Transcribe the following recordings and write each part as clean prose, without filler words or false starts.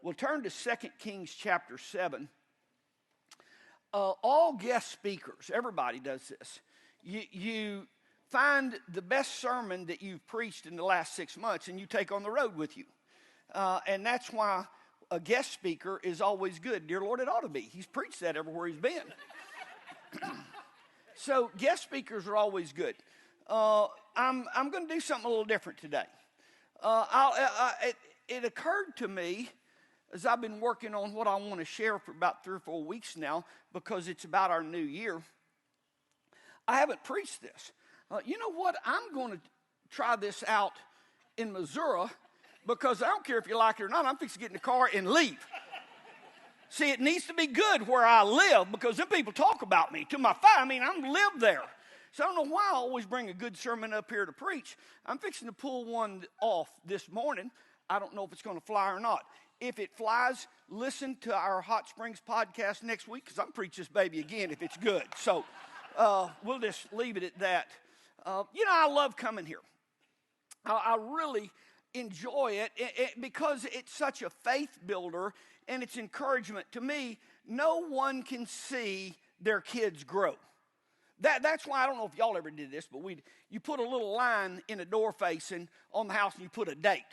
We'll turn to 2 Kings chapter 7. All guest speakers, everybody does this. You find the best sermon that you've preached in the last 6 months and you take on the road with you. And that's why a guest speaker is always good. Dear Lord, it ought to be. He's preached that everywhere he's been. So guest speakers are always good. I'm going to do something a little different today. It occurred to me as I've been working on what I want to share for about 3 or 4 weeks now, because it's about our new year. I haven't preached this. You know what? I'm going to try this out in Missouri, because I don't care if you like it or not. I'm fixing to get in the car and leave. See, it needs to be good where I live, because then people talk about me to my face. I live there. So I don't know why I always bring a good sermon up here to preach. I'm fixing to pull one off this morning. I don't know if it's going to fly or not. If it flies, listen to our Hot Springs podcast next week, because I'm preaching this baby again if it's good. So we'll just leave it at that. I love coming here. I really enjoy it because it's such a faith builder and it's encouragement. To me, no one can see their kids grow. That's why, I don't know if y'all ever did this, but you put a little line in a door facing on the house and you put a date.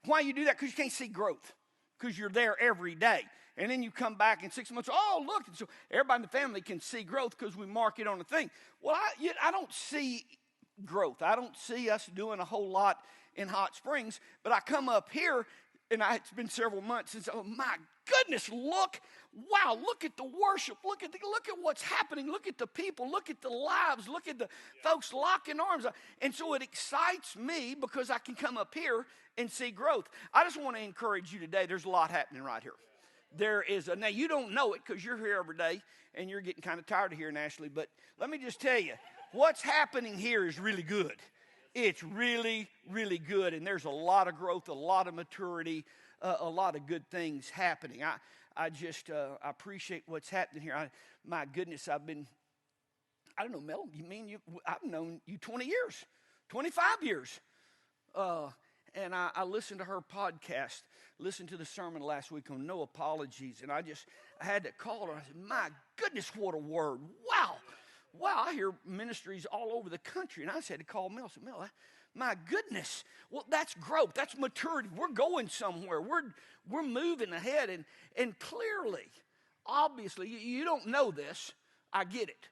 Why you do that? Because you can't see growth, because you're there every day. And then you come back in 6 months, oh, look. And so everybody in the family can see growth because we mark it on the thing. Well, I don't see growth. I don't see us doing a whole lot in Hot Springs, but I come up here, and it's been several months since, oh my goodness, look at the worship, look at what's happening, look at the people, look at the lives, look at the folks locking arms. And so it excites me because I can come up here and see growth. I just want to encourage you today, there's a lot happening right here. Now you don't know it because you're here every day and you're getting kind of tired of hearing Ashley, but let me just tell you, what's happening here is really good. It's really, really good, and there's a lot of growth, a lot of maturity, a lot of good things happening. I appreciate what's happening here. My goodness, I don't know, Mel, I've known you 20 years, 25 years. And I listened to her podcast, listened to the sermon last week on no apologies, and I had to call her. I said, my goodness, what a word. Wow, I hear ministries all over the country. And I just had to call Mel. I said, Mel, my goodness. Well, that's growth. That's maturity. We're going somewhere. We're moving ahead. And clearly, obviously, you don't know this. I get it.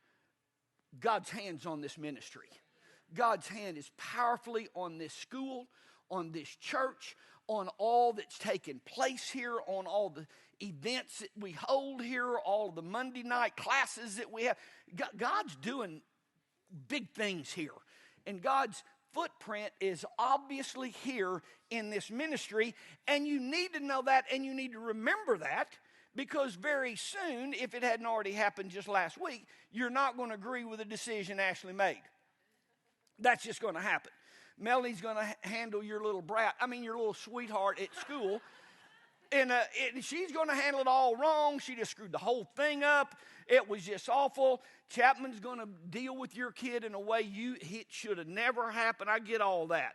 God's hand's on this ministry. God's hand is powerfully on this school, on this church, on all that's taken place here, on all the events that we hold here, all the Monday night classes that we have. God's doing big things here. And God's footprint is obviously here in this ministry. And you need to know that, and you need to remember that, because very soon, if it hadn't already happened just last week, you're not going to agree with the decision Ashley made. That's just going to happen. Melanie's going to handle your little your little sweetheart at school. And she's going to handle it all wrong. She just screwed the whole thing up. It was just awful. Chapman's going to deal with your kid in a way it should have never happened. I get all that.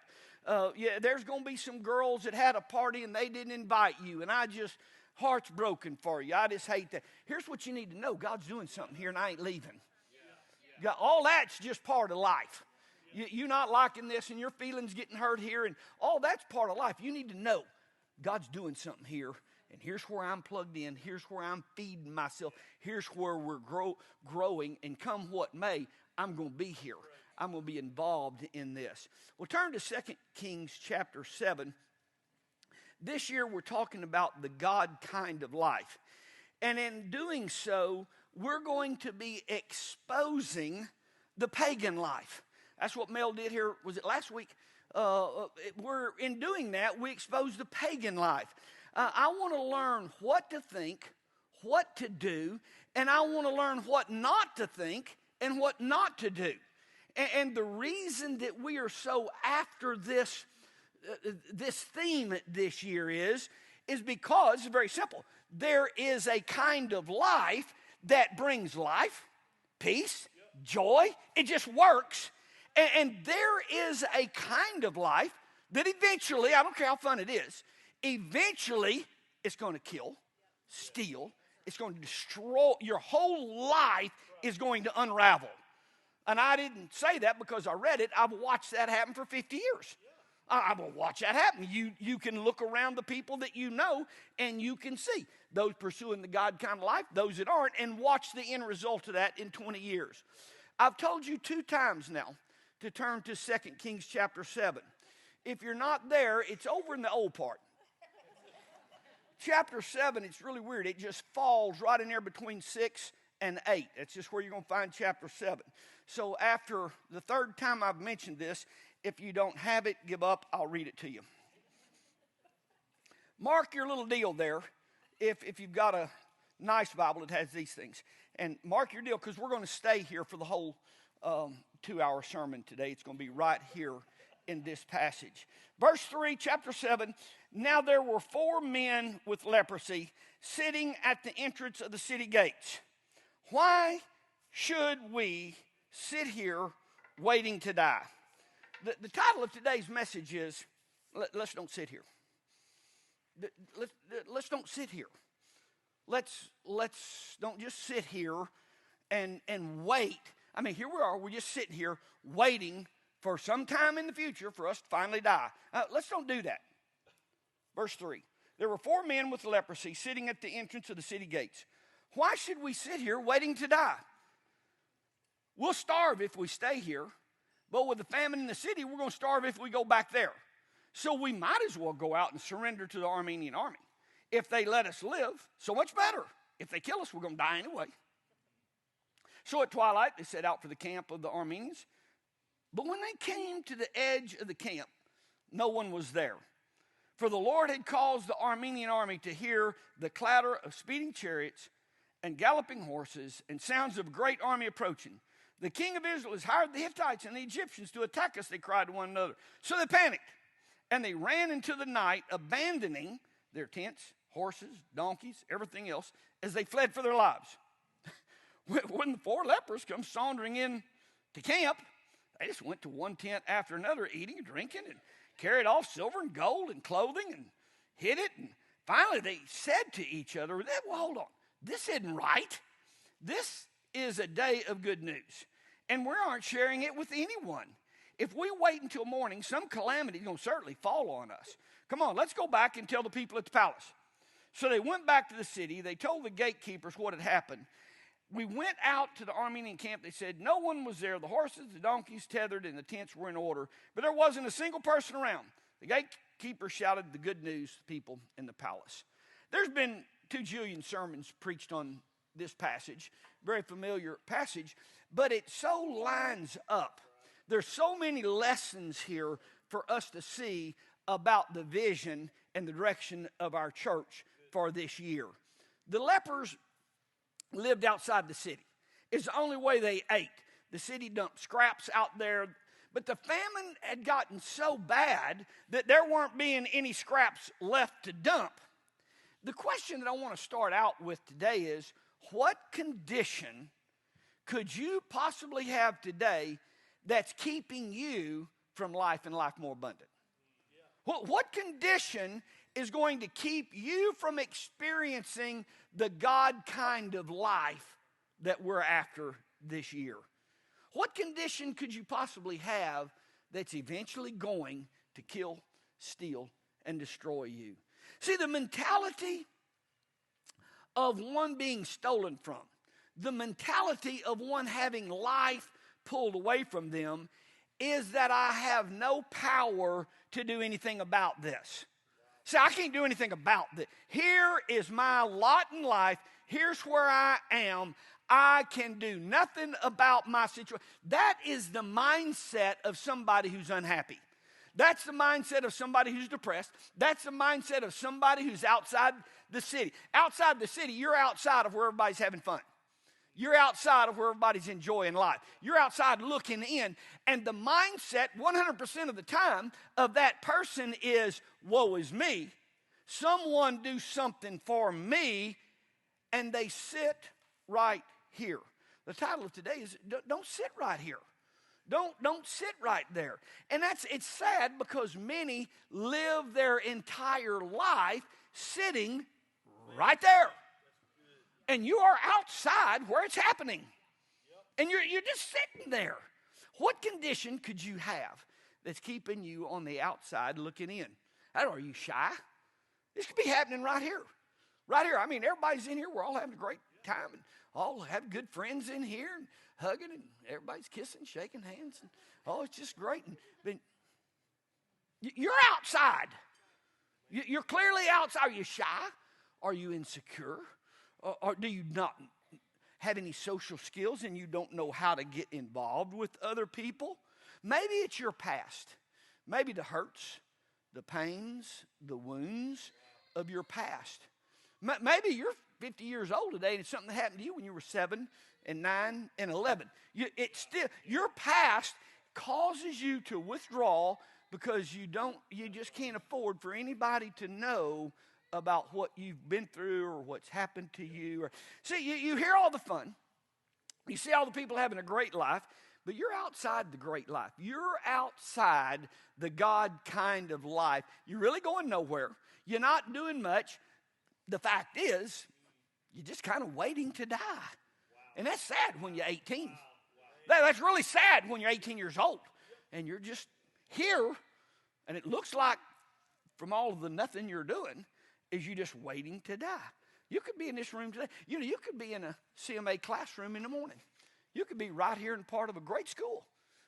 There's going to be some girls that had a party and they didn't invite you. And heart's broken for you. I just hate that. Here's what you need to know. God's doing something here and I ain't leaving. All that's just part of life. You're not liking this and your feelings getting hurt here, and all that's part of life. You need to know God's doing something here, and here's where I'm plugged in. Here's where I'm feeding myself. Here's where we're growing, and come what may, I'm going to be here. I'm going to be involved in this. We'll turn to 2 Kings chapter 7. This year we're talking about the God kind of life. And in doing so, we're going to be exposing the pagan life. That's what Mel did here, was it last week? In doing that, we expose the pagan life. I want to learn what to think, what to do, and I want to learn what not to think and what not to do. And the reason that we are so after this theme this year is because, it's very simple, there is a kind of life that brings life, peace, joy. It just works. And there is a kind of life that eventually, I don't care how fun it is, eventually It's going to kill, steal. It's going to destroy. Your whole life is going to unravel. And I didn't say that because I read it. I've watched that happen for 50 years. I will watch that happen. You can look around the people that you know, and you can see those pursuing the God kind of life, those that aren't, and watch the end result of that in 20 years. I've told you 2 times now to turn to 2 Kings chapter 7. If you're not there, it's over in the old part. Chapter 7, it's really weird. It just falls right in there between 6 and 8. That's just where you're going to find chapter 7. So after the 3rd time I've mentioned this, if you don't have it, give up. I'll read it to you. Mark your little deal there if you've got a nice Bible that has these things. And mark your deal because we're going to stay here for the whole 2-hour sermon today. It's going to be right here in this passage. Verse 3, chapter 7. Now there were 4 men with leprosy sitting at the entrance of the city gates. Why should we sit here waiting to die? The title of today's message is, let's don't sit here. Let's don't sit here. Let's don't just sit here and wait. I mean, here we are. We're just sitting here waiting for some time in the future for us to finally die. Let's don't do that. Verse 3. There were 4 men with leprosy sitting at the entrance of the city gates. Why should we sit here waiting to die? We'll starve if we stay here. But with the famine in the city, we're going to starve if we go back there. So we might as well go out and surrender to the Armenian army. If they let us live, so much better. If they kill us, we're going to die anyway. So at twilight, they set out for the camp of the Armenians. But when they came to the edge of the camp, no one was there. For the Lord had caused the Armenian army to hear the clatter of speeding chariots and galloping horses and sounds of a great army approaching. The king of Israel has hired the Hittites and the Egyptians to attack us, they cried to one another. So they panicked, and they ran into the night, abandoning their tents, horses, donkeys, everything else, as they fled for their lives. When the 4 lepers come sauntering in to camp, they just went to one tent after another, eating and drinking, and carried off silver and gold and clothing and hid it. And finally they said to each other, well, hold on, this isn't right. This is a day of good news, and we aren't sharing it with anyone. If we wait until morning, some calamity is going to certainly fall on us. Come on, let's go back and tell the people at the palace. So they went back to the city. They told the gatekeepers what had happened. We went out to the Armenian camp. They said no one was there. The horses, the donkeys tethered, and the tents were in order, but there wasn't a single person around. The gatekeeper shouted the good news to people in the palace. There's been 2 jillion sermons preached on this passage, very familiar passage, but it so lines up. There's so many lessons here for us to see about the vision and the direction of our church for this year. The lepers lived outside the city. It's the only way they ate. The city dumped scraps out there, but the famine had gotten so bad that there weren't being any scraps left to dump. The question that I want to start out with today is, what condition could you possibly have today that's keeping you from life and life more abundant? What condition is going to keep you from experiencing the God kind of life that we're after this year? What condition could you possibly have that's eventually going to kill, steal, and destroy you? See, the mentality of one being stolen from, the mentality of one having life pulled away from them, is that I have no power to do anything about this. See, I can't do anything about this. Here is my lot in life. Here's where I am. I can do nothing about my situation. That is the mindset of somebody who's unhappy. That's the mindset of somebody who's depressed. That's the mindset of somebody who's outside the city. Outside the city, you're outside of where everybody's having fun. You're outside of where everybody's enjoying life. You're outside looking in. And the mindset 100% of the time of that person is, woe is me. Someone do something for me. And they sit right here. The title of today is, don't sit right here. Don't sit right there. And it's sad because many live their entire life sitting Right there. And you are outside where it's happening. And you're just sitting there. What condition could you have that's keeping you on the outside looking in? Are you shy? This could be happening right here. Right here. I mean, everybody's in here. We're all having a great time. And all have good friends in here and hugging. And everybody's kissing, shaking hands. And, it's just great. And you're outside. You're clearly outside. Are you shy? Are you insecure? Or do you not have any social skills and you don't know how to get involved with other people? Maybe it's your past. Maybe the hurts, the pains, the wounds of your past. Maybe you're 50 years old today and it's something that happened to you when you were 7 and 9 and 11. Your past causes you to withdraw because you just can't afford for anybody to know about what you've been through or what's happened to you. See, you hear all the fun. You see all the people having a great life, but you're outside the great life. You're outside the God kind of life. You're really going nowhere. You're not doing much. The fact is, you're just kind of waiting to die. And that's sad when you're 18. That's really sad when you're 18 years old. And you're just here, and it looks like from all of the nothing you're doing is you just waiting to die. You could be in this room today. You could be in a CMA classroom in the morning. You could be right here in part of a great school.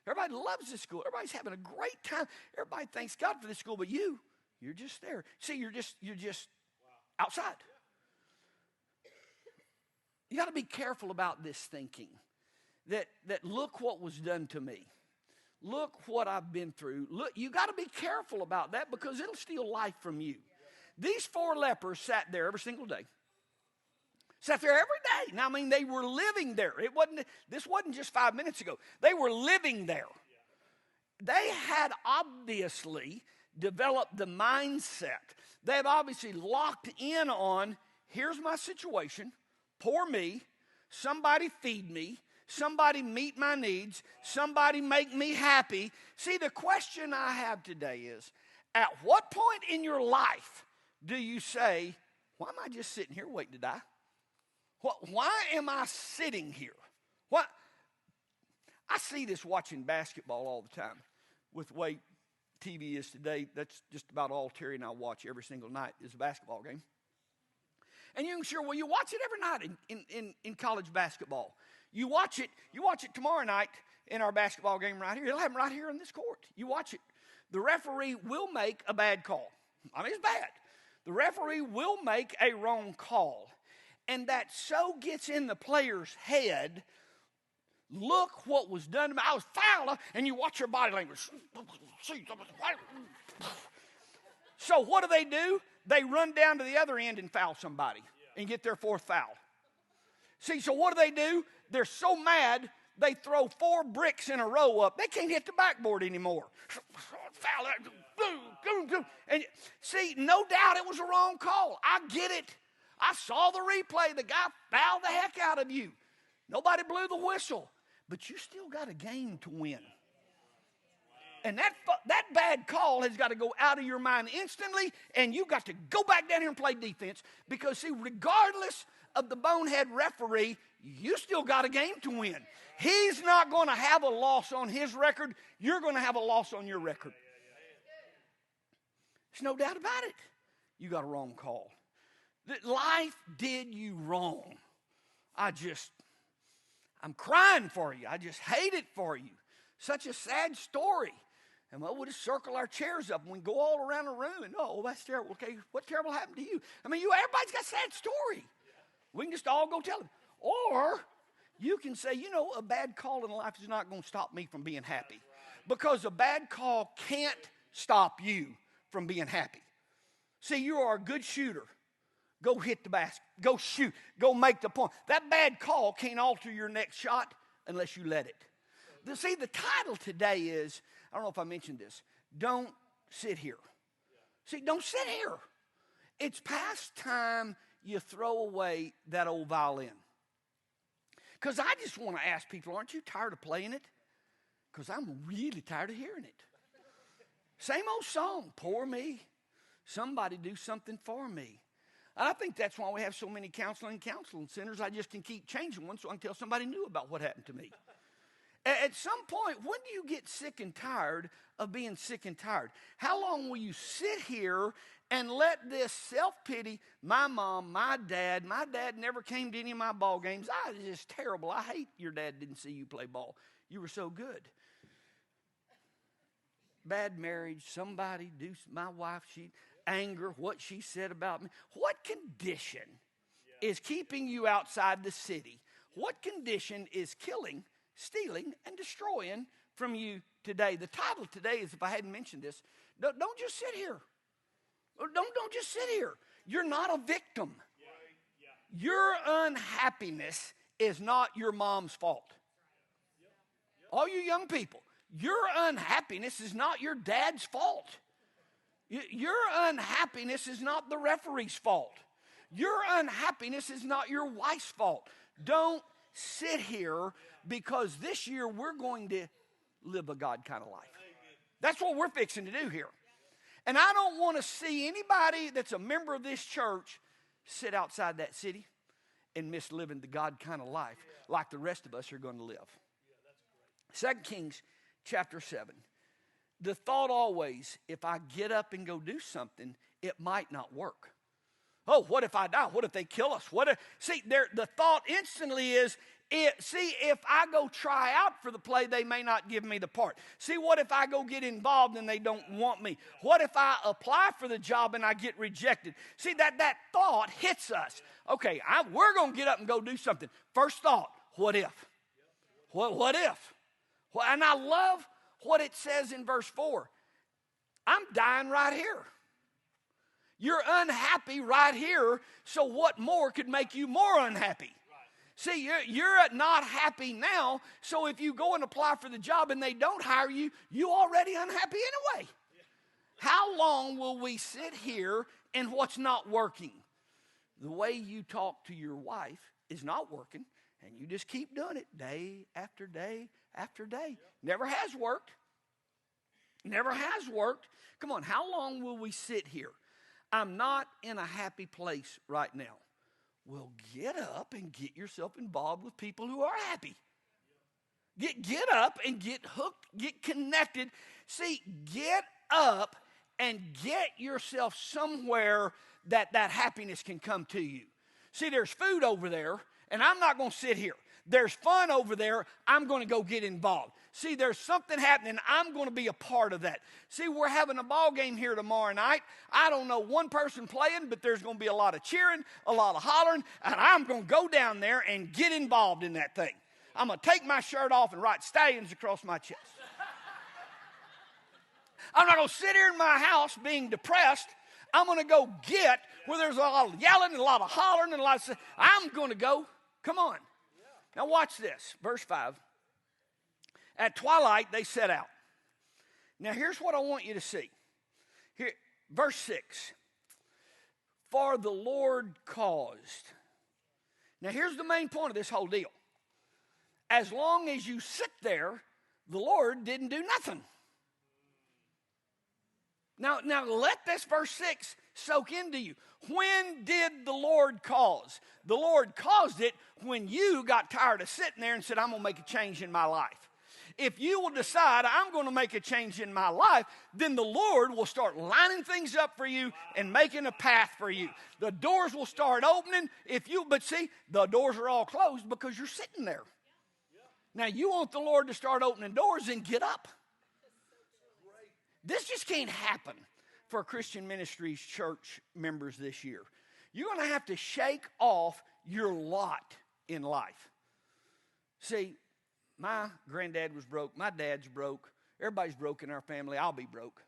Everybody loves this school. Everybody's having a great time. Everybody thanks God for this school, but you're just there. See, you're just outside. You got to be careful about this thinking that look what was done to me. Look what I've been through. Look, you got to be careful about that because it'll steal life from you. These 4 lepers sat there every single day. Sat there every day. Now, I mean, they were living there. This wasn't just 5 minutes ago. They were living there. They had obviously developed the mindset. They've obviously locked in on, here's my situation, poor me, somebody feed me, somebody meet my needs, somebody make me happy. See, the question I have today is, at what point in your life do you say, why am I just sitting here waiting to die? Why am I sitting here? I see this watching basketball all the time. With the way TV is today, that's just about all Terry and I watch every single night is a basketball game. And you watch it every night in college basketball. You watch it tomorrow night in our basketball game right here. It'll happen right here in this court. You watch it. The referee will make a bad call. I mean, it's bad. The referee will make a wrong call. And that so gets in the player's head, look what was done to me. I was fouled, and you watch your body language. So what do? They run down to the other end and foul somebody and get their 4th foul. See, so what do? They're so mad, they throw 4 bricks in a row up. They can't hit the backboard anymore. Foul. And see, no doubt it was a wrong call. I get it. I saw the replay. The guy fouled the heck out of you. Nobody blew the whistle. But you still got a game to win. And that bad call has got to go out of your mind instantly, and you've got to go back down here and play defense. Because, see, regardless of the bonehead referee, you still got a game to win. He's not going to have a loss on his record. You're going to have a loss on your record. There's no doubt about it. You got a wrong call. That life did you wrong. I'm crying for you. I just hate it for you. Such a sad story. And we'll just circle our chairs up and we go all around the room and, that's terrible. Okay, what terrible happened to you? I mean, everybody's got a sad story. We can just all go tell them. Or you can say, a bad call in life is not going to stop me from being happy. Because a bad call can't stop you from being happy. See, you are a good shooter. Go hit the basket. Go shoot. Go make the point. That bad call can't alter your next shot unless you let it. See, the title today is, I don't know if I mentioned this, don't sit here. See, don't sit here. It's past time you throw away that old violin. Because I just want to ask people, aren't you tired of playing it? Because I'm really tired of hearing it. Same old song, poor me. Somebody do something for me. And I think that's why we have so many counseling centers. I just can keep changing one so I can tell somebody new about what happened to me. At some point, when do you get sick and tired of being sick and tired? How long will you sit here and let this self-pity, my mom, my dad never came to any of my ball games. I was just terrible. I hate your dad didn't see you play ball. You were so good. Bad marriage, somebody do, my wife, anger, what she said about me. What condition is keeping you outside the city? What condition is killing, stealing, and destroying from you today? The title today is, if I hadn't mentioned this, don't just sit here. Don't just sit here. You're not a victim. Your unhappiness is not your mom's fault. All you young people, your unhappiness is not your dad's fault. Your unhappiness is not the referee's fault. Your unhappiness is not your wife's fault. Don't sit here, because this year we're going to live a God kind of life. That's what we're fixing to do here. And I don't want to see anybody that's a member of this church sit outside that city and miss living the God kind of life like the rest of us are going to live. 2 Kings chapter 7. The thought always, if I get up and go do something, it might not work. Oh, what if I die? What if they kill us? The thought instantly is, if I go try out for the play, they may not give me the part. See, what if I go get involved and they don't want me? What if I apply for the job and I get rejected? See, that thought hits us. Okay, we're going to get up and go do something. First thought, what if? What if? And I love what it says in verse 4. I'm dying right here. You're unhappy right here, so what more could make you more unhappy? See, you're not happy now, so if you go and apply for the job and they don't hire you, you're already unhappy anyway. How long will we sit here and what's not working? The way you talk to your wife is not working, and you just keep doing it day after day after day. Never has worked. Never has worked. Come on, how long will we sit here? I'm not in a happy place right now. Well, get up and get yourself involved with people who are happy. Get up and get hooked, get connected. See, get up and get yourself somewhere that happiness can come to you. See, there's food over there, and I'm not going to sit here. There's fun over there. I'm going to go get involved. See, there's something happening. I'm going to be a part of that. See, we're having a ball game here tomorrow night. I don't know one person playing, but there's going to be a lot of cheering, a lot of hollering, and I'm going to go down there and get involved in that thing. I'm going to take my shirt off and write Stallions across my chest. I'm not going to sit here in my house being depressed. I'm going to go get where there's a lot of yelling and a lot of hollering and a lot of... I'm going to go. Come on. Now watch this. Verse 5. At twilight, they set out. Now, here's what I want you to see. Here, verse 6. For the Lord caused. Now, here's the main point of this whole deal. As long as you sit there, the Lord didn't do nothing. Now let this verse 6 soak into you. When did the Lord cause? The Lord caused it when you got tired of sitting there and said, I'm going to make a change in my life. If you will decide, I'm going to make a change in my life, then the Lord will start lining things up for you and making a path for you. The doors will start opening. But see, the doors are all closed because you're sitting there. Now, you want the Lord to start opening doors, and get up. This just can't happen for Christian Ministries Church members this year. You're going to have to shake off your lot in life. See, my granddad was broke. My dad's broke. Everybody's broke in our family. I'll be broke.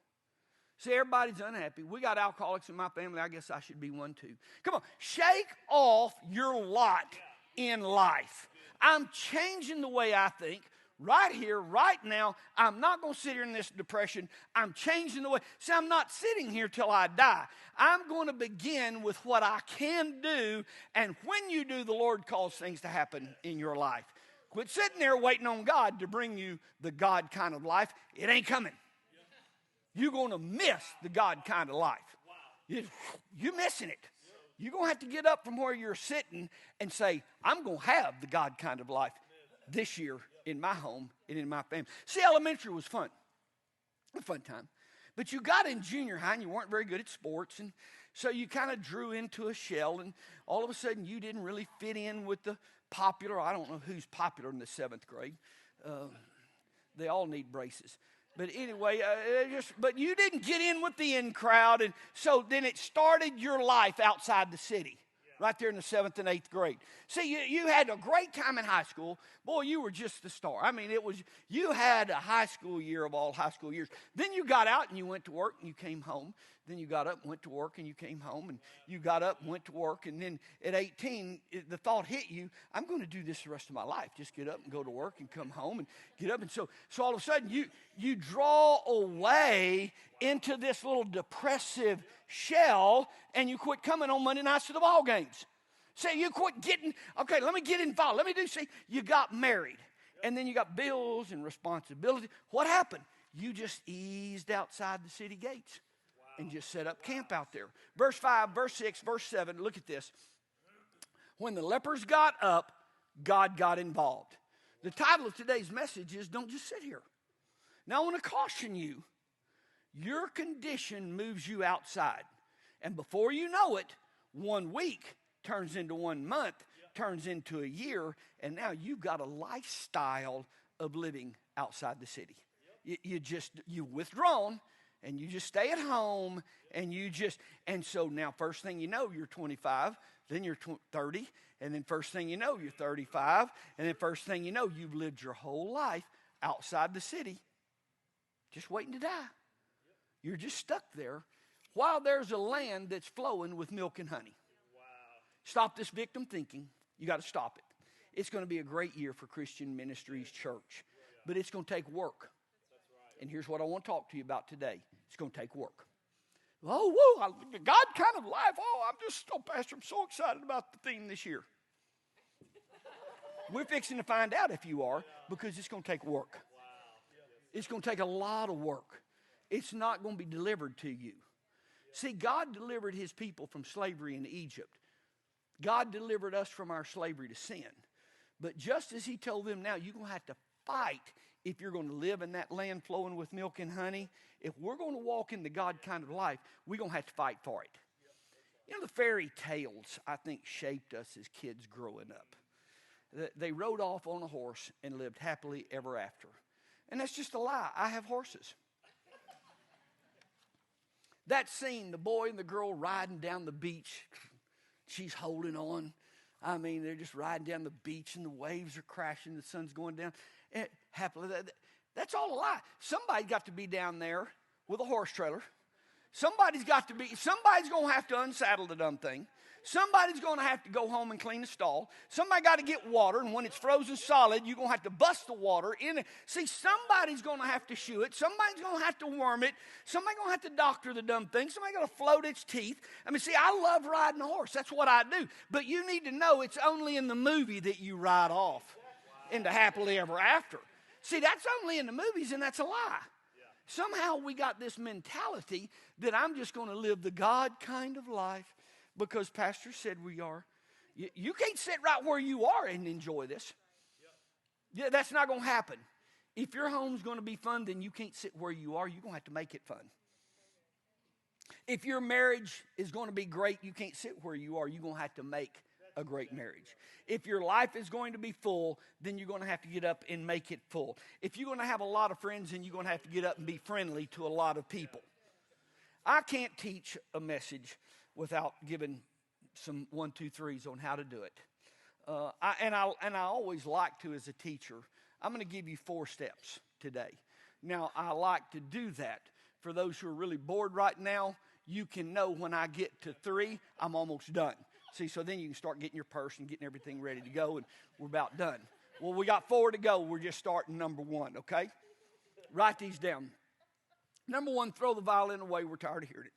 See, everybody's unhappy. We got alcoholics in my family. I guess I should be one too. Come on, shake off your lot in life. I'm changing the way I think. Right here, right now, I'm not going to sit here in this depression. I'm changing the way. See, I'm not sitting here till I die. I'm going to begin with what I can do, and when you do, the Lord calls things to happen in your life. Quit sitting there waiting on God to bring you the God kind of life. It ain't coming. You're going to miss the God kind of life. You're missing it. You're going to have to get up from where you're sitting and say, I'm going to have the God kind of life this year in my home and in my family. See, elementary was fun. A fun time. But you got in junior high and you weren't very good at sports. And so you kind of drew into a shell. And all of a sudden you didn't really fit in with the popular. I don't know who's popular in the 7th grade. They all need braces. But anyway, but you didn't get in with the in crowd. And so then it started your life outside the city. Right there in the 7th and 8th grade. See, you had a great time in high school. Boy, you were just the star. I mean, you had a high school year of all high school years. Then you got out and you went to work and you came home. Then you got up and went to work and you came home. And you got up and went to work. And then at 18, the thought hit you, I'm going to do this the rest of my life. Just get up and go to work and come home and get up. And so all of a sudden, you draw away into this little depressive shell, and you quit coming on Monday nights to the ball games. See, you quit getting, okay, let me get involved. You got married, and then you got bills and responsibility. What happened? You just eased outside the city gates and just set up camp out there. Verse 5, verse 6, verse 7, look at this. When the lepers got up, God got involved. The title of today's message is Don't Just Sit Here. Now, I want to caution you. Your condition moves you outside. And before you know it, 1 week turns into 1 month, turns into a year, and now you've got a lifestyle of living outside the city. You've withdrawn, and you just stay at home, and so now first thing you know, you're 25, then you're 30, and then first thing you know, you're 35, and then first thing you know, you've lived your whole life outside the city, just waiting to die. You're just stuck there while there's a land that's flowing with milk and honey. Wow. Stop this victim thinking. You got to stop it. It's going to be a great year for Christian Ministries Church, but it's going to take work. And here's what I want to talk to you about today. It's going to take work. Oh, whoa, the God kind of life. Pastor, I'm so excited about the theme this year. We're fixing to find out if you are, because it's going to take work. It's going to take a lot of work. It's not going to be delivered to you. See, God delivered his people from slavery in Egypt. God delivered us from our slavery to sin. But just as he told them now, you're going to have to fight if you're going to live in that land flowing with milk and honey. If we're going to walk in the God kind of life, we're going to have to fight for it. You know, the fairy tales, I think, shaped us as kids growing up. They rode off on a horse and lived happily ever after. And that's just a lie. I have horses. That scene, the boy and the girl riding down the beach, she's holding on. I mean, they're just riding down the beach and the waves are crashing, the sun's going down. And happily, that's all a lie. Somebody got to be down there with a horse trailer. Somebody's going to have to unsaddle the dumb thing. Somebody's going to have to go home and clean the stall. Somebody got to get water, and when it's frozen solid, you're going to have to bust the water in it. See, somebody's going to have to shoe it. Somebody's going to have to worm it. Somebody's going to have to doctor the dumb thing. Somebody's going to float its teeth. I mean, see, I love riding a horse. That's what I do. But you need to know it's only in the movie that you ride off into happily ever after. See, that's only in the movies, and that's a lie. Somehow we got this mentality that I'm just going to live the God kind of life because Pastor said we are. You can't sit right where you are and enjoy this. Yeah, that's not going to happen. If your home's going to be fun, then you can't sit where you are. You're going to have to make it fun. If your marriage is going to be great, you can't sit where you are. You're going to have to make a great marriage. If your life is going to be full, then you're going to have to get up and make it full. If you're going to have a lot of friends, then you're going to have to get up and be friendly to a lot of people. I can't teach a message without giving some 1, 2, 3s on how to do it. I always like to, as a teacher, I'm going to give you 4 steps today. Now, I like to do that. For those who are really bored right now, you can know when I get to 3, I'm almost done. See, so then you can start getting your purse and getting everything ready to go, and we're about done. Well, we got 4 to go. We're just starting number 1, okay? Write these down. Number 1, throw the violin away. We're tired of hearing it.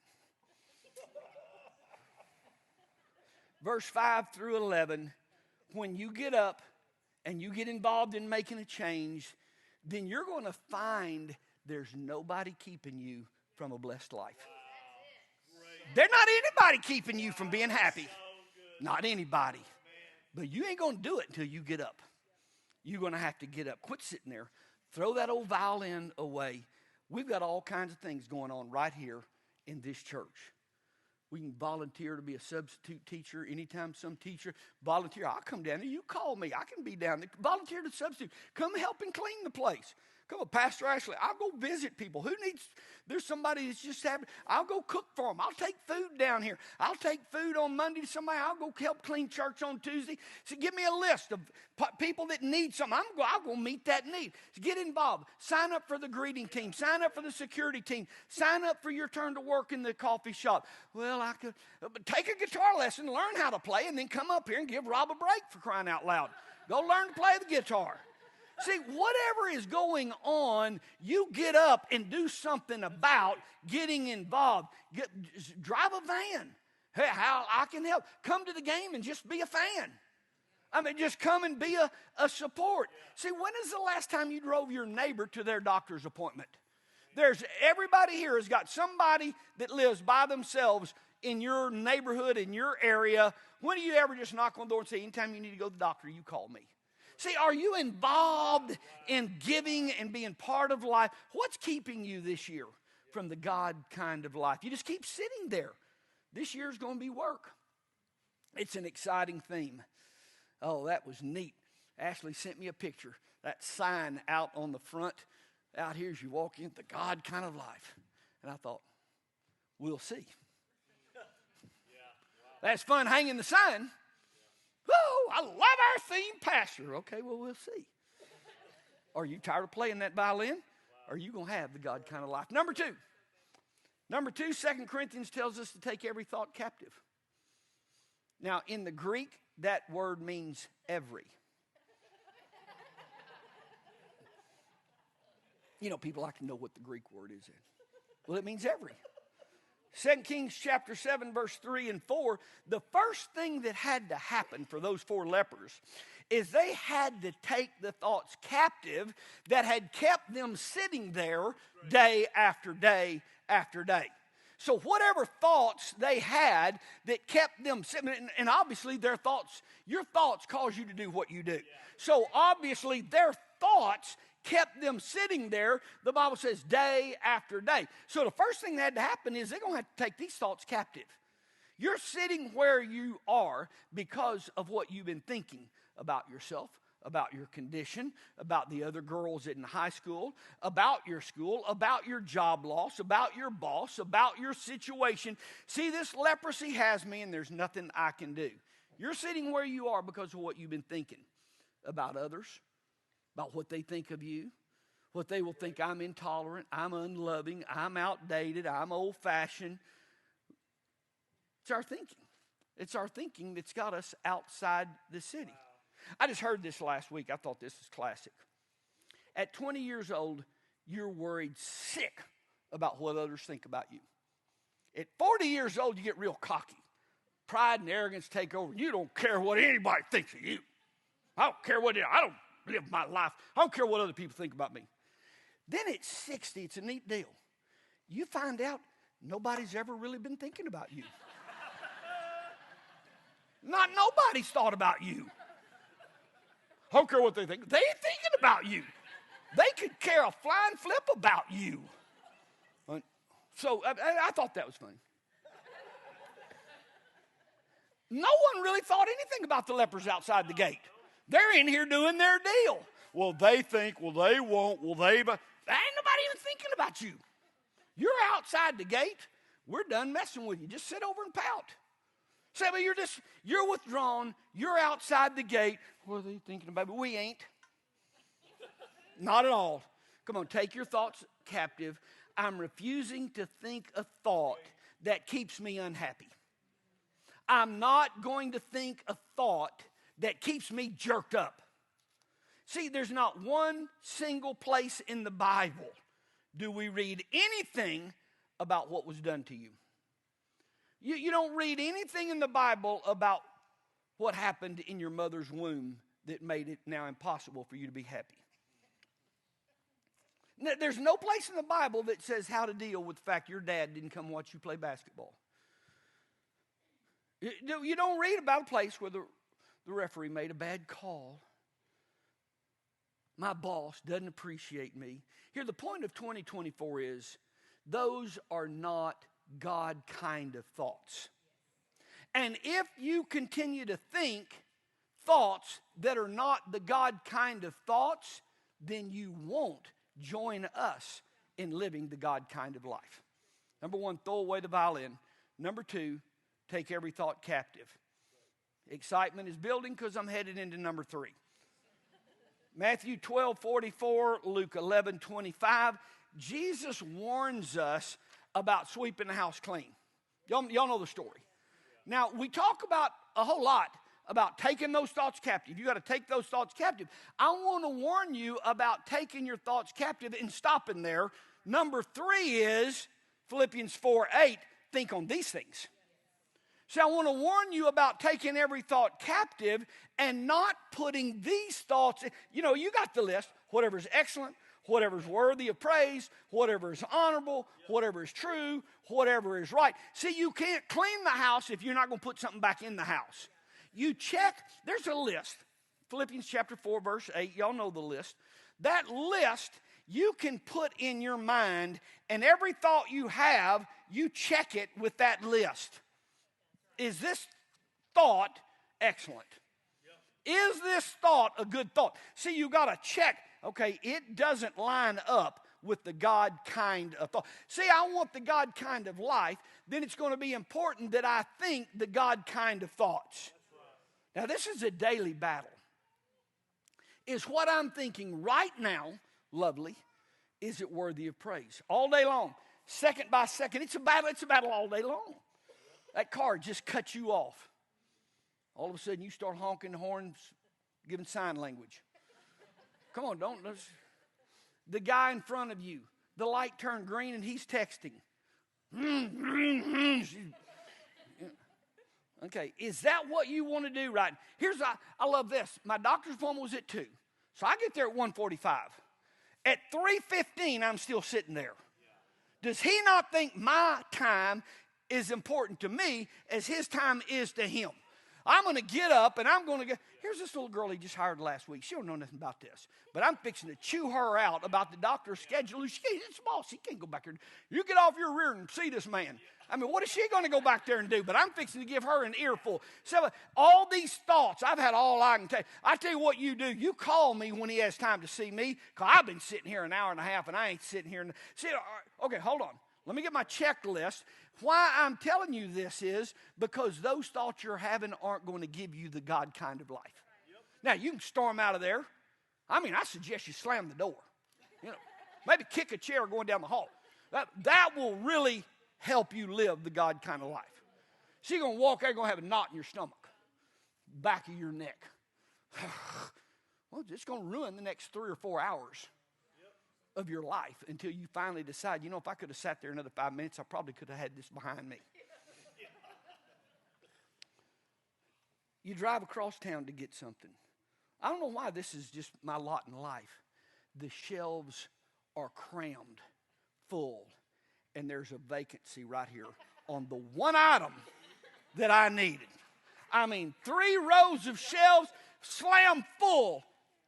Verse 5 through 11, when you get up and you get involved in making a change, then you're going to find there's nobody keeping you from a blessed life. There's not anybody keeping you from being happy. Not anybody. But you ain't going to do it until you get up. You're going to have to get up. Quit sitting there. Throw that old violin away. We've got all kinds of things going on right here in this church. We can volunteer to be a substitute teacher. Anytime some teacher volunteer, I'll come down there. You call me. I can be down there. Volunteer to substitute. Come help and clean the place. Come on, Pastor Ashley, I'll go visit people. There's somebody that's just having, I'll go cook for them. I'll take food down here. I'll take food on Monday to somebody. I'll go help clean church on Tuesday. So give me a list of people that need something. I'll go meet that need. So get involved. Sign up for the greeting team. Sign up for the security team. Sign up for your turn to work in the coffee shop. Well, I could take a guitar lesson, learn how to play, and then come up here and give Rob a break, for crying out loud. Go learn to play the guitar. See, whatever is going on, you get up and do something about getting involved. Drive a van. Hey, how I can help. Come to the game and just be a fan. I mean, just come and be a support. See, when is the last time you drove your neighbor to their doctor's appointment? Everybody here has got somebody that lives by themselves in your neighborhood, in your area. When do you ever just knock on the door and say, anytime you need to go to the doctor, you call me? See, are you involved in giving and being part of life? What's keeping you this year from the God kind of life? You just keep sitting there. This year's going to be work. It's an exciting theme. Oh, that was neat. Ashley sent me a picture. That sign out on the front, out here as you walk in, the God kind of life. And I thought, we'll see. That's fun hanging the sign. Oh, I love our theme pastor. Okay, well, we'll see. Are you tired of playing that violin? Or are you going to have the God kind of life? Number two, 2 Corinthians tells us to take every thought captive. Now, in the Greek, that word means every. You know, people like to know what the Greek word is. Well, it means every. 2 Kings chapter 7, verse 3 and 4, the first thing that had to happen for those 4 lepers is they had to take the thoughts captive that had kept them sitting there day after day after day. So whatever thoughts they had that kept them sitting, and obviously your thoughts cause you to do what you do. So obviously their thoughts kept them sitting there, the Bible says, day after day. So the first thing that had to happen is they're going to have to take these thoughts captive. You're sitting where you are because of what you've been thinking about yourself, about your condition, about the other girls in high school, about your school, about your job loss, about your boss, about your situation. See, this leprosy has me and there's nothing I can do. You're sitting where you are because of what you've been thinking about others, about what they think of you, what they will think I'm intolerant, I'm unloving, I'm outdated, I'm old-fashioned. It's our thinking. It's our thinking that's got us outside the city. I just heard this last week. I thought this was classic. At 20 years old, you're worried sick about what others think about you. At 40 years old, you get real cocky. Pride and arrogance take over. You don't care what anybody thinks of you. I don't care what I don't live my life. I don't care what other people think about me. Then at 60, it's a neat deal. You find out nobody's ever really been thinking about you. Not nobody's thought about you. I don't care what they think. They ain't thinking about you. They could care a flying flip about you. So I thought that was funny. No one really thought anything about the lepers outside the gate. They're in here doing their deal. Well, they think, well, they won't, well, they... But ain't nobody even thinking about you. You're outside the gate. We're done messing with you. Just sit over and pout. Say, well, you're withdrawn. You're outside the gate. What are they thinking about? But we ain't. Not at all. Come on, take your thoughts captive. I'm refusing to think a thought that keeps me unhappy. I'm not going to think a thought that keeps me jerked up. See, there's not one single place in the Bible do we read anything about what was done to you. You don't read anything in the Bible about what happened in your mother's womb that made it now impossible for you to be happy. There's no place in the Bible that says how to deal with the fact your dad didn't come watch you play basketball. You don't read about a place where the referee made a bad call. My boss doesn't appreciate me. Here, the point of 2024 is those are not God kind of thoughts. And if you continue to think thoughts that are not the God kind of thoughts, then you won't join us in living the God kind of life. Number one, throw away the violin. Number two, take every thought captive. Excitement is building because I'm headed into number three. Matthew 12:44, Luke 11:25. Jesus warns us about sweeping the house clean. Y'all know the story. Now, we talk about a whole lot about taking those thoughts captive. You got to take those thoughts captive. I want to warn you about taking your thoughts captive and stopping there. Number three is Philippians 4:8. Think on these things. So I want to warn you about taking every thought captive and not putting these thoughts. You got the list. Whatever is excellent, whatever is worthy of praise, whatever is honorable, whatever is true, whatever is right. See, you can't clean the house if you're not going to put something back in the house. You check. There's a list. Philippians chapter 4, verse 8. Y'all know the list. That list you can put in your mind, and every thought you have, you check it with that list. Is this thought excellent? Is this thought a good thought? See, you got to check. Okay, it doesn't line up with the God kind of thought. See, I want the God kind of life. Then it's going to be important that I think the God kind of thoughts. Now, this is a daily battle. Is what I'm thinking right now, lovely, is it worthy of praise? All day long, second by second. It's a battle all day long. That car just cuts you off. All of a sudden, you start honking the horns, giving sign language. Come on, don't. The guy in front of you, the light turned green and he's texting. Okay, is that what you want to do right now? I love this. My doctor's appointment was at 2. So I get there at 1:45. At 3:15, I'm still sitting there. Does he not think my time is important to me as his time is to him? I'm going to get up and I'm going to go. Here's this little girl he just hired last week. She don't know nothing about this. But I'm fixing to chew her out about the doctor's schedule. It's boss. He can't go back there. You get off your rear and see this man. I mean, what is she going to go back there and do? But I'm fixing to give her an earful. So all these thoughts, I've had all I can tell you. I tell you what you do. You call me when he has time to see me, because I've been sitting here an hour and a half and I ain't sitting here. Okay, hold on. Let me get my checklist. Why I'm telling you this is because those thoughts you're having aren't going to give you the God kind of life. Now, you can storm out of there. I suggest you slam the door. Maybe kick a chair going down the hall. That will really help you live the God kind of life. So you're going to walk out, you're going to have a knot in your stomach, back of your neck. Well, it's going to ruin the next 3 or 4 hours of your life until you finally decide, if I could have sat there another 5 minutes, I probably could have had this behind me. You drive across town to get something. I don't know why this is just my lot in life. The shelves are crammed full, and there's a vacancy right here on the one item that I needed. 3 rows of shelves slam full,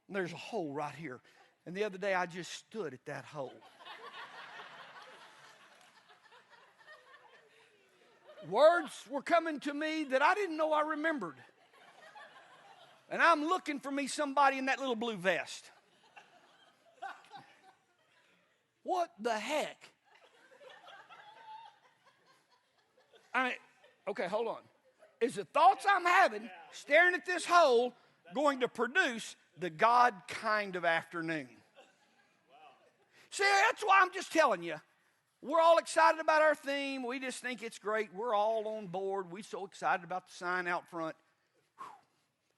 and there's a hole right here. And the other day, I just stood at that hole. Words were coming to me that I didn't know I remembered. And I'm looking for me somebody in that little blue vest. What the heck? Okay, hold on. Is the thoughts I'm having, staring at this hole, going to produce the God kind of afternoon? See, that's why I'm just telling you. We're all excited about our theme. We just think it's great. We're all on board. We're so excited about the sign out front. Whew.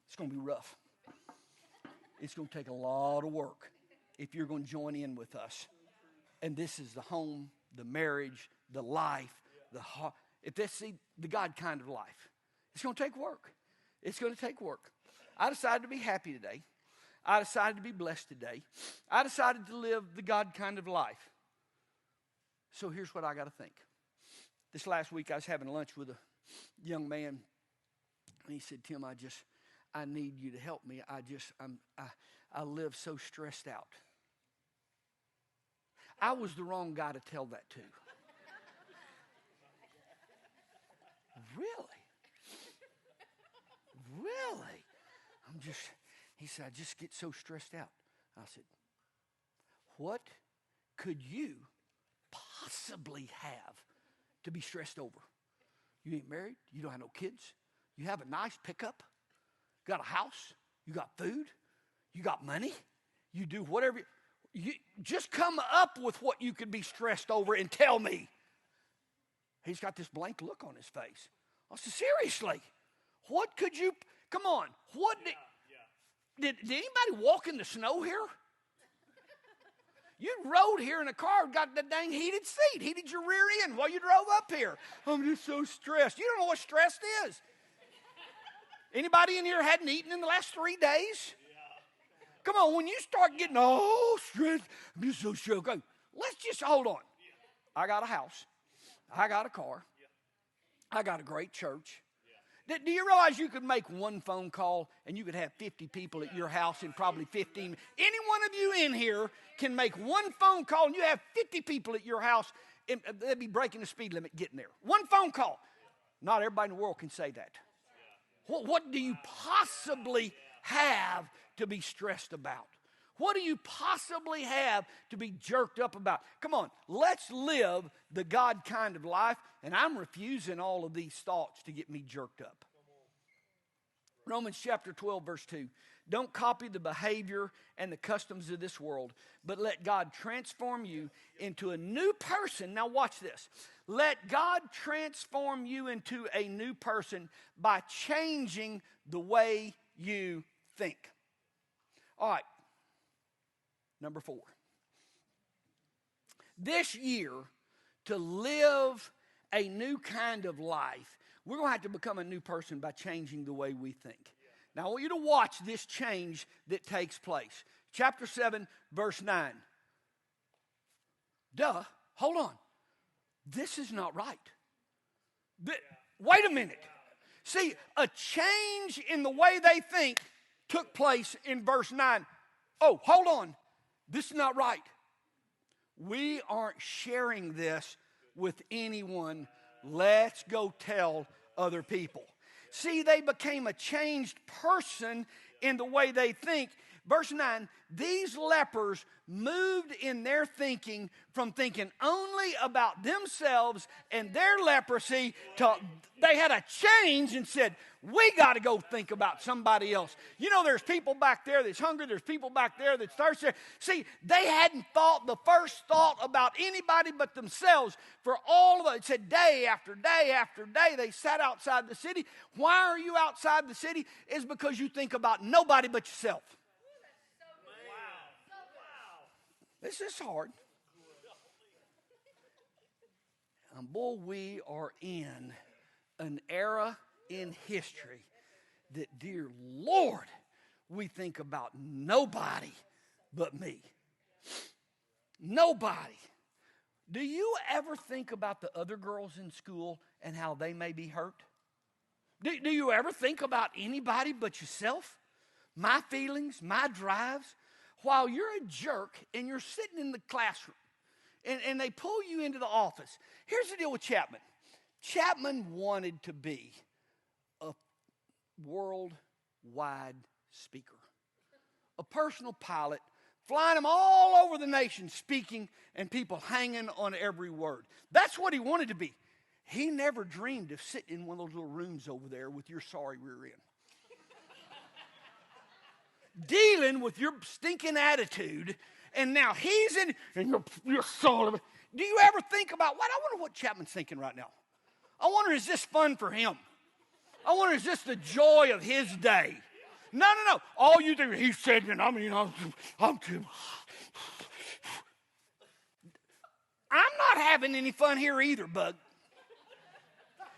It's going to be rough. It's going to take a lot of work if you're going to join in with us. And this is the home, the marriage, the life, the heart. If that's the God kind of life, it's going to take work. It's going to take work. I decided to be happy today. I decided to be blessed today. I decided to live the God kind of life. So here's what I got to think. This last week I was having lunch with a young man And he said, Tim, I need you to help me. I live so stressed out. I was the wrong guy to tell that to. Really? He said, I just get so stressed out. I said, what could you possibly have to be stressed over? You ain't married. You don't have no kids. You have a nice pickup. You got a house. You got food. You got money. You do whatever. You just come up with what you could be stressed over and tell me. He's got this blank look on his face. I said, seriously, what could you, come on, what did anybody walk in the snow here? You rode here in a car, got the dang heated seat, heated your rear end while you drove up here. I'm just so stressed. You don't know what stress is. Anybody in here hadn't eaten in the last 3 days? Come on, when you start getting all stressed, I'm just so stressed. Okay, let's just hold on. I got a house. I got a car. I got a great church. Do you realize you could make one phone call and you could have 50 people at your house and probably 15? Any one of you in here can make one phone call and you have 50 people at your house and they'll be breaking the speed limit getting there. One phone call. Not everybody in the world can say that. What do you possibly have to be stressed about? What do you possibly have to be jerked up about? Come on, let's live the God kind of life, and I'm refusing all of these thoughts to get me jerked up. Romans chapter 12, verse 2. Don't copy the behavior and the customs of this world, but let God transform you into a new person. Now watch this. Let God transform you into a new person by changing the way you think. All right. Number 4. This year, to live a new kind of life, we're going to have to become a new person by changing the way we think. Now, I want you to watch this change that takes place. Chapter 7, verse 9. Hold on. This is not right. Wait a minute. See, a change in the way they think took place in verse 9. Oh, hold on. This is not right. We aren't sharing this with anyone. Let's go tell other people. See, they became a changed person in the way they think. Verse 9, these lepers moved in their thinking from thinking only about themselves and their leprosy to they had a change and said, we got to go think about somebody else. You know, there's people back there that's hungry. There's people back there that's thirsty. See, they hadn't thought the first thought about anybody but themselves for all of it. It said day after day after day, they sat outside the city. Why are you outside the city? It's because you think about nobody but yourself. This is hard. And boy, we are in an era in history that, dear Lord, we think about nobody but me. Nobody. Do you ever think about the other girls in school and how they may be hurt? Do you ever think about anybody but yourself? My feelings, my drives? While you're a jerk and you're sitting in the classroom and they pull you into the office. Here's the deal with Chapman. Chapman wanted to be a worldwide speaker, a personal pilot, flying them all over the nation, speaking, and people hanging on every word. That's what he wanted to be. He never dreamed of sitting in one of those little rooms over there with your sorry rear end. Dealing with your stinking attitude, and now he's in, and you're sort of. Do you ever think about what? I wonder what Chapman's thinking right now. I wonder, is this fun for him? I wonder, is this the joy of his day? No. All you do, he said, and I'm too. I'm not having any fun here either, bud.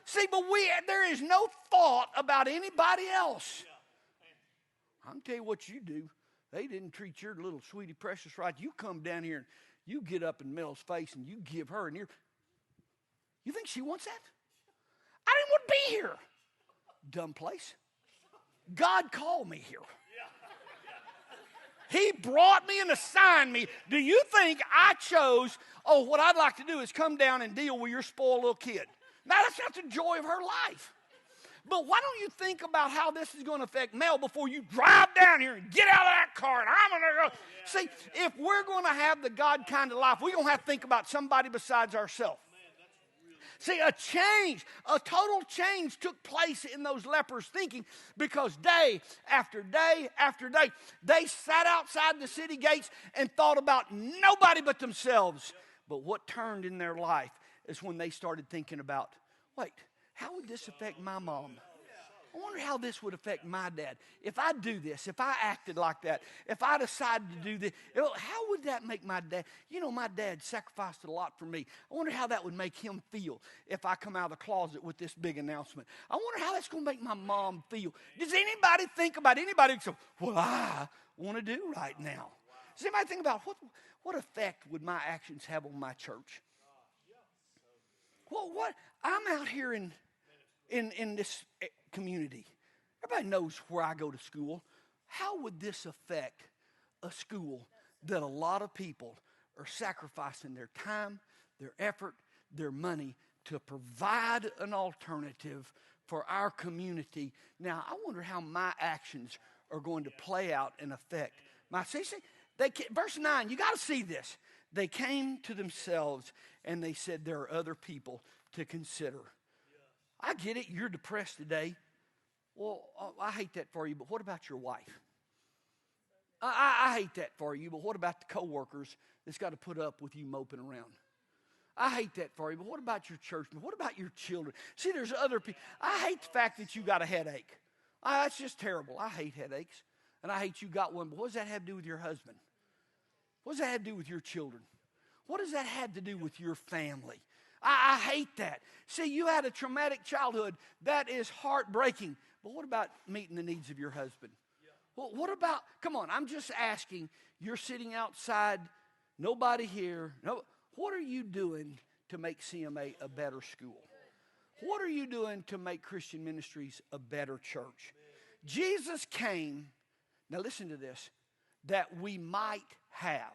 See, but there is no thought about anybody else. I'm going to tell you what you do. They didn't treat your little sweetie precious right. You come down here and you get up in Mel's face and you give her an ear. You think she wants that? I didn't want to be here. dumb place. God called me here. He brought me and assigned me. Do you think I chose, what I'd like to do is come down and deal with your spoiled little kid? Now, that's not the joy of her life. But why don't you think about how this is going to affect Mel before you drive down here and get out of that car and I'm going to go. See, if we're going to have the God kind of life, we're going to have to think about somebody besides ourselves. See, a total change took place in those lepers' thinking because day after day after day, they sat outside the city gates and thought about nobody but themselves. But what turned in their life is when they started thinking about, wait, how would this affect my mom? I wonder how this would affect my dad. If I do this, if I acted like that, if I decided to do this, how would that make my dad? You know, my dad sacrificed a lot for me. I wonder how that would make him feel if I come out of the closet with this big announcement. I wonder how that's going to make my mom feel. Does anybody think about anybody who says, well, I want to do right now? Does anybody think about what effect would my actions have on my church? Well, I'm out here in this community. Everybody knows where I go to school. How would this affect a school that a lot of people are sacrificing their time, their effort, their money to provide an alternative for our community? Now, I wonder how my actions are going to play out and affect my. See, verse 9, you got to see this. They came to themselves and they said there are other people to consider. I get it. You're depressed today. Well, I hate that for you, but what about your wife? I hate that for you, but what about the coworkers that's got to put up with you moping around? I hate that for you, but what about your church? What about your children? See, there's other people. I hate the fact that you got a headache. That's just terrible. I hate headaches, and I hate you got one, but what does that have to do with your husband? What does that have to do with your children? What does that have to do with your family? I hate that. See, you had a traumatic childhood. That is heartbreaking. But what about meeting the needs of your husband? Well, what about, come on, I'm just asking, you're sitting outside, nobody here. What are you doing to make CMA a better school? What are you doing to make Christian Ministries a better church? Jesus came, now listen to this, that we might have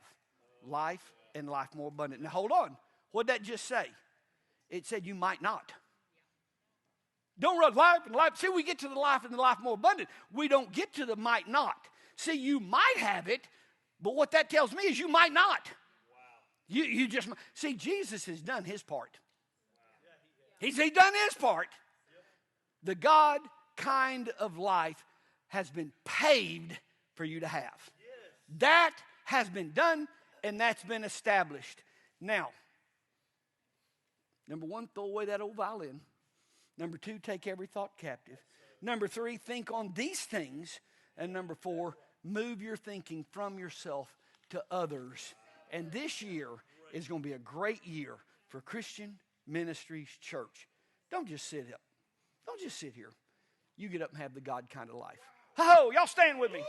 life and life more abundant. Now hold on. What did that just say? It said you might not. Don't run life and life. See, we get to the life and the life more abundant. We don't get to the might not. See, you might have it, but what that tells me is you might not. Wow. You just, see, Jesus has done his part. Wow. He's done his part. Yep. The God kind of life has been paved for you to have. Yes. That has been done, and that's been established. Now, number one, throw away that old violin. Number two, take every thought captive. Number three, think on these things. And number four, move your thinking from yourself to others. And this year is going to be a great year for Christian Ministries Church. Don't just sit up. Don't just sit here. You get up and have the God kind of life. Ho, y'all stand with me.